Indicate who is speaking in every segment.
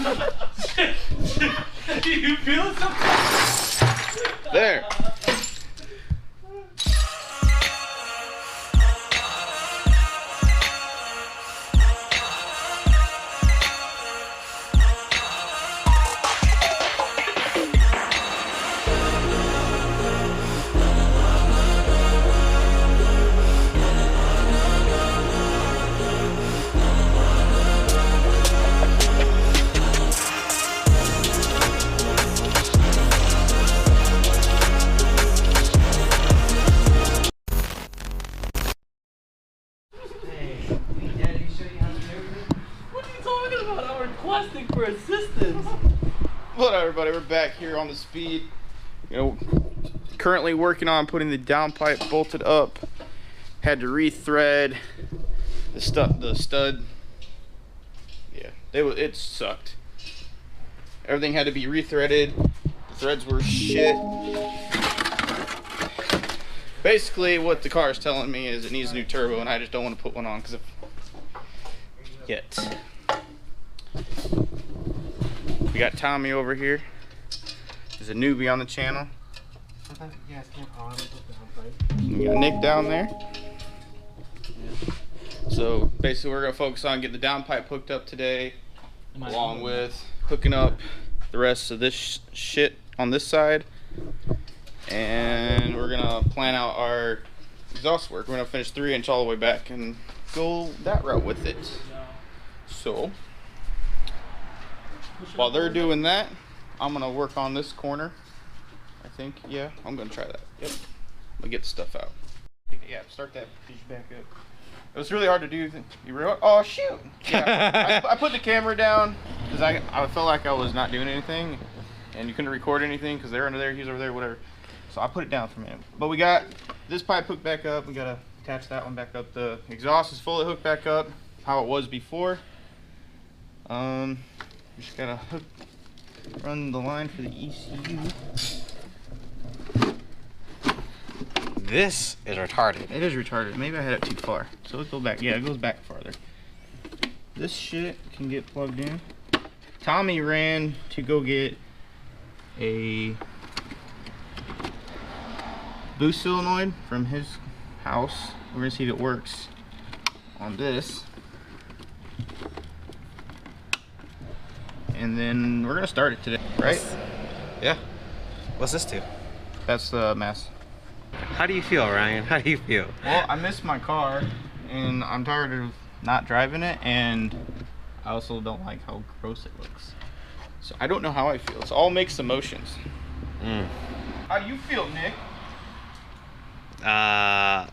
Speaker 1: You feel it sometimes?
Speaker 2: There.
Speaker 1: Requesting for assistance.
Speaker 2: What up, everybody? We're back here on the speed. You know, currently working on putting the downpipe bolted up. Had to rethread the stud. Yeah, it sucked. Everything had to be rethreaded. The threads were shit. Basically, what the car is telling me is it needs a new turbo, and I just don't want to put one on because yet. We got Tommy over here. He's a newbie on the channel. We got Nick down there. So basically we're gonna focus on getting the downpipe hooked up today, along with hooking up the rest of this shit on this side. And we're gonna plan out our exhaust work. We're gonna finish 3-inch all the way back and go that route with it. So while they're doing that, I'm gonna work on this corner. I think, yeah, I'm gonna try that. Yep, I'm gonna get the stuff out. Yeah, start that piece back up. It was really hard to do. Oh shoot! Yeah, I put the camera down because I felt like I was not doing anything, and you couldn't record anything because they're under there, he's over there, whatever. So I put it down for a minute. But we got this pipe hooked back up. We gotta attach that one back up. The exhaust is fully hooked back up, how it was before. Just gotta run the line for the ECU.
Speaker 3: This is retarded.
Speaker 2: It is retarded. Maybe I had it too far. So let's go back. Yeah, it goes back farther. This shit can get plugged in. Tommy ran to go get a boost solenoid from his house. We're gonna see if it works on this. And then we're gonna start it today, right?
Speaker 3: Yeah. What's this to?
Speaker 2: That's the mess.
Speaker 3: How do you feel, Ryan? How do you feel?
Speaker 2: Well, I missed my car, and I'm tired of not driving it, and I also don't like how gross it looks. So I don't know how I feel. It's all mixed emotions. How do you feel, Nick?
Speaker 3: I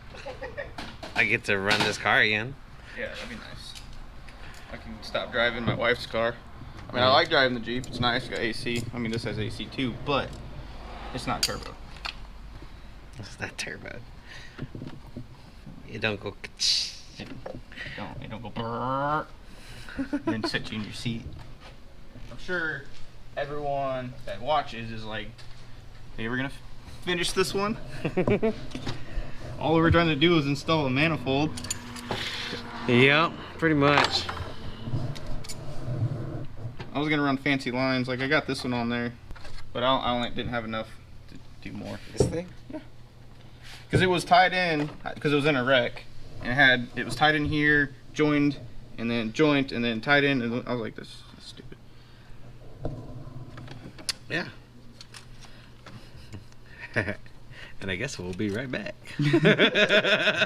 Speaker 3: get to run this car again.
Speaker 2: Yeah, that'd be nice. I can stop driving my wife's car. I mean, I like driving the Jeep. It's nice. It's got AC. I mean, this has AC too, but it's not turbo.
Speaker 3: It's not turbo. It don't go.
Speaker 2: It don't go brrrr. Then sit you in your seat. I'm sure everyone that watches is like, hey, we're gonna finish this one. All we're trying to do is install a manifold.
Speaker 3: Yep, pretty much.
Speaker 2: I was gonna run fancy lines, like I got this one on there, but I didn't have enough to do more.
Speaker 3: This thing?
Speaker 2: Yeah. Because it was tied in, because it was in a wreck, and it was tied in here, joined, and then tied in, and I was like, this is stupid.
Speaker 3: Yeah. And I guess we'll be right back.
Speaker 2: Yeah.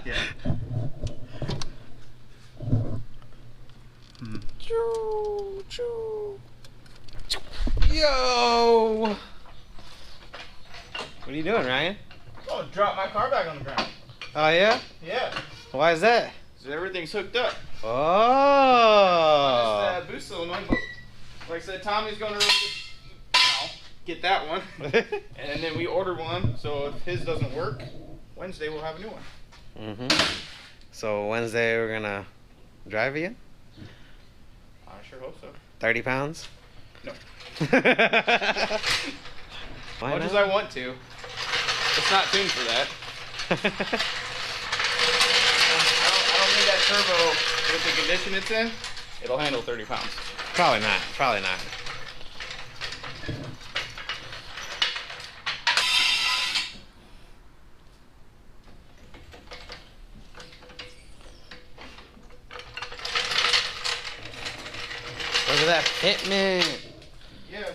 Speaker 3: Choo, choo. Yo! What are you doing, Ryan?
Speaker 2: Oh, drop my car back on the ground.
Speaker 3: Oh, yeah?
Speaker 2: Yeah.
Speaker 3: Why is that?
Speaker 2: So everything's hooked up.
Speaker 3: Oh!
Speaker 2: Just boost solenoid, but like I said, Tommy's gonna get that one. And then we ordered one, so if his doesn't work, Wednesday we'll have a new one.
Speaker 3: So Wednesday we're gonna drive again?
Speaker 2: I sure hope so.
Speaker 3: 30 pounds?
Speaker 2: No.
Speaker 3: Why
Speaker 2: Much
Speaker 3: not?
Speaker 2: as I want to. It's not tuned for that. I don't need that turbo with the condition it's in. It'll handle 30 pounds.
Speaker 3: Probably not. Probably not. Look at that pitment
Speaker 2: Yeah.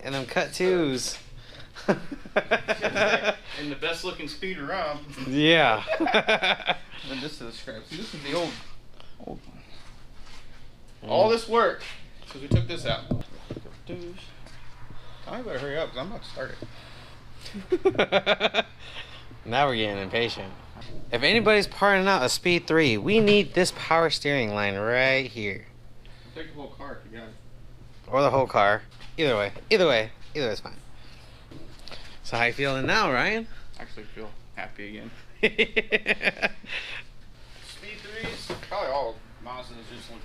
Speaker 3: and them cut twos.
Speaker 2: And the best looking speed around.
Speaker 3: Yeah.
Speaker 2: And this is the scrap. See, this is the old one. All this work because we took this out. I better hurry up because I'm about to start it.
Speaker 3: Now we're getting impatient. If anybody's parting out a Speed 3, we need this power steering line right here.
Speaker 2: Take the whole car if you got it.
Speaker 3: Or the whole car. Either way. Either way. Either way is fine. So how you feeling now, Ryan?
Speaker 2: I actually feel happy again. Speed 3s, probably all Mazdas just look,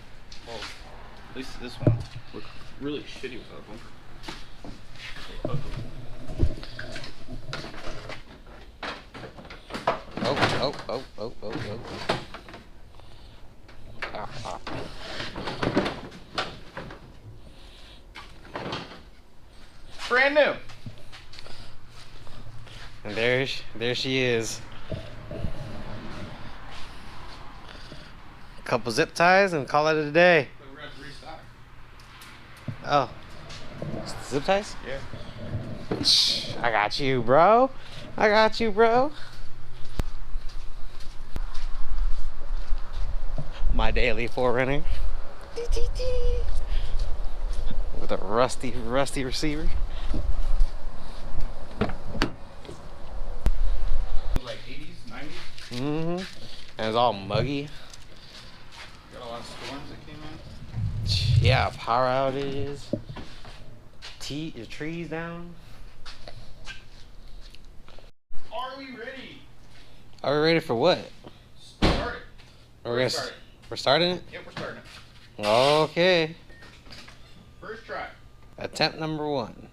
Speaker 2: well, at least this one, look really shitty without them.
Speaker 3: Oh. Ah.
Speaker 2: Brand new.
Speaker 3: And there she is. A couple zip ties and call it a day.
Speaker 2: We're going to restock.
Speaker 3: Oh. Zip ties?
Speaker 2: Yeah.
Speaker 3: I got you, bro. I got you, bro. My daily forerunner. With a rusty receiver.
Speaker 2: Like 80s, 90s.
Speaker 3: Mm-hmm. And it's all muggy.
Speaker 2: Got a lot of storms that came in.
Speaker 3: Yeah, power outages. The trees down.
Speaker 2: Are we ready?
Speaker 3: Are we ready for what?
Speaker 2: Start it.
Speaker 3: We're starting it?
Speaker 2: Yep, we're starting it.
Speaker 3: Okay.
Speaker 2: First try.
Speaker 3: Attempt number 1.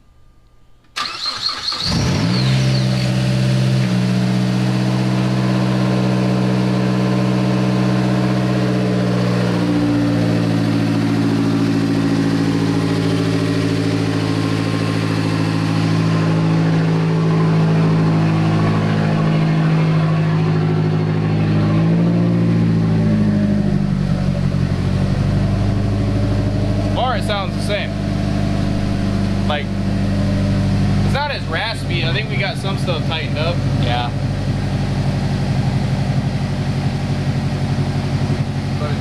Speaker 2: It sounds the same. Like, it's not as raspy. I think we got some stuff tightened up.
Speaker 3: Yeah.
Speaker 2: But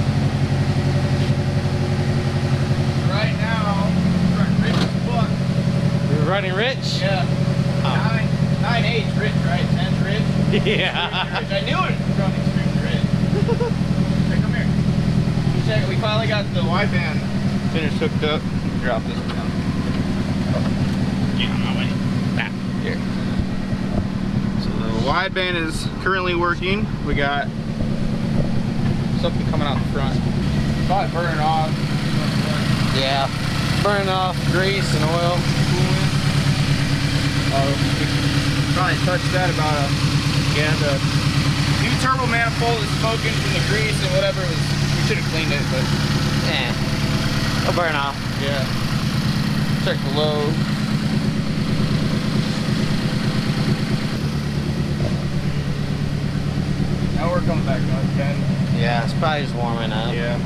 Speaker 2: right now, we're running rich as fuck.
Speaker 3: We're running rich?
Speaker 2: Yeah.
Speaker 3: Oh.
Speaker 2: 9.8's rich, right? 10's rich.
Speaker 3: Yeah.
Speaker 2: Rich. I knew it was running extremely rich. Hey, come here. Check. We finally got the wideband finished hooked up. Drop this down.
Speaker 3: Get on my way. Back.
Speaker 2: Here. So the wideband is currently working. We got something coming out the front. Probably burning off.
Speaker 3: Yeah. Burning off grease and oil.
Speaker 2: Probably touched that about the new turbo manifold is smoking from the grease and whatever was. We should have cleaned it, but
Speaker 3: It'll burn off.
Speaker 2: yeah. Check the load. Now we're coming back up again.
Speaker 3: Yeah, it's probably just warming up.
Speaker 2: Yeah.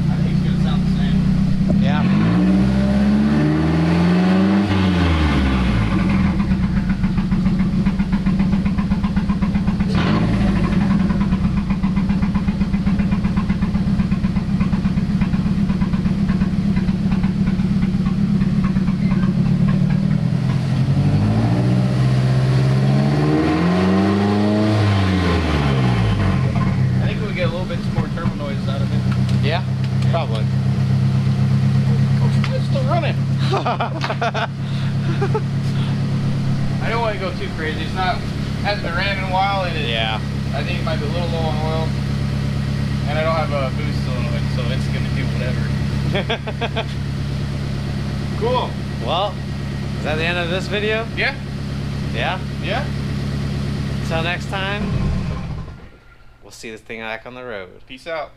Speaker 2: I think it's gonna sound the same.
Speaker 3: Yeah. Yeah, probably.
Speaker 2: Oh, it's still running. I don't want to go too crazy. It's not, hasn't been ran in a while, and
Speaker 3: Yeah.
Speaker 2: I think it might be a little low on oil. And I don't have a boost cylinder, so it's gonna do whatever. Cool.
Speaker 3: Well, is that the end of this video?
Speaker 2: Yeah.
Speaker 3: Yeah?
Speaker 2: Yeah.
Speaker 3: Until next time, we'll see this thing back on the road.
Speaker 2: Peace out.